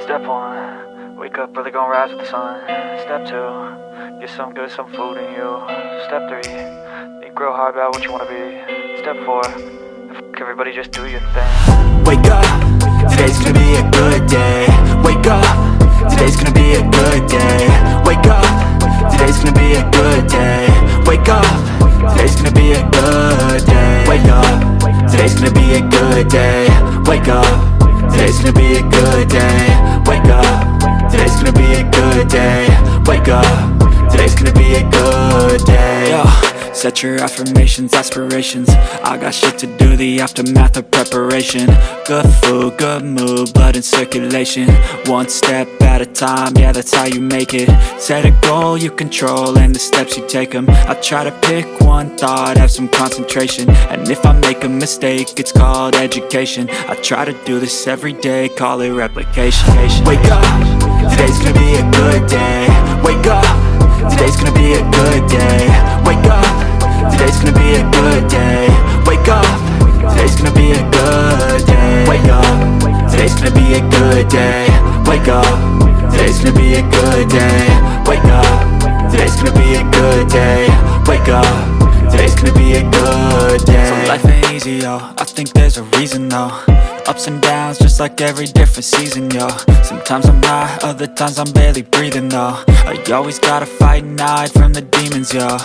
Step 1, wake up early, gonna rise with the sun. Step 2, get some good, some food in you. Step 3, think real hard about what you wanna be. Step 4, fuck everybody, just do your thing. Wake up, today's gonna be a good day. Wake up, today's gonna be a good day. Wake up, today's gonna be a good day. Wake up, today's gonna be a good day. Wake up, today's gonna be a good day. Wake up, today's gonna be a good day. Wake up, today's gonna be a good day. Wake up, today's gonna be a good day. Yo, set your affirmations, aspirations. I got shit to do, the aftermath of preparation. Good food, good mood, blood in circulation. One step at a time, yeah, that's how you make it. Set a goal you control and the steps you take them. I try to pick one thought, have some concentration. And if I make a mistake, it's called education. I try to do this every day, call it replication. Wake up, today's gonna be a good day. Wake up, today's gonna be a good day. Wake up, today's gonna be a good day. Wake up, today's gonna be a good day. Wake up, today's gonna be a good day. Wake up, today's gonna be a good day. Wake up, today's gonna be a good day. Wake up, today's gonna be a good day. So life ain't easy, yo, I think there's a reason though. Ups and downs, just like every different season, yo. Sometimes I'm high, other times I'm barely breathing, though. I always gotta fight and hide from the demons, yo.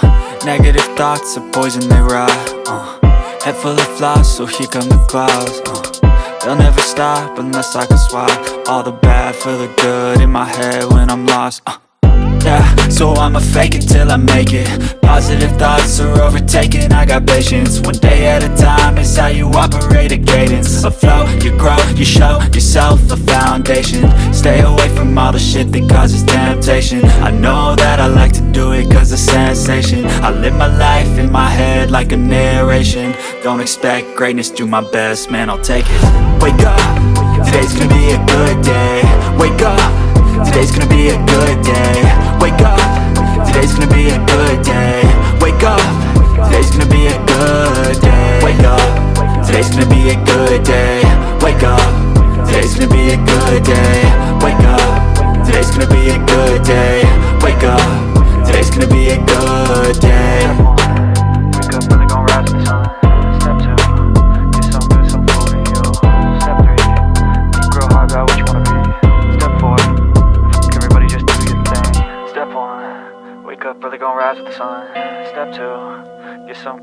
Negative thoughts are poison, they rot. Head full of flies, so here come the clouds. They'll never stop unless I can swap all the bad for the good in my head when I'm lost. Yeah, so I'ma fake it till I make it. Positive thoughts are overtaken, I got patience. One day at a time is how you operate a cadence. A flow, you grow, you show yourself a foundation. Stay away from all the shit that causes temptation. I know that I like to do it cause of sensation. I live my life in my head like a narration. Don't expect greatness, do my best, man, I'll take it. Wake up, today's gonna be a good day. Wake up, today's gonna be a good day. Wake up, today's gonna be a good day. Wake up, today's gonna be a good day. Wake up, today's gonna be a good day. Wake up, today's gonna be a good day. Wake up, today's gonna be a good day. Wake up, today's gonna be a good day. Wake up early, gonna rise with the sun. Step 2, get some good, some food in you. Step 3, think real hard about what you wanna be. Step 4, everybody just do your thing. Step 1, wake up early, gonna rise with the sun. Step 2, get some good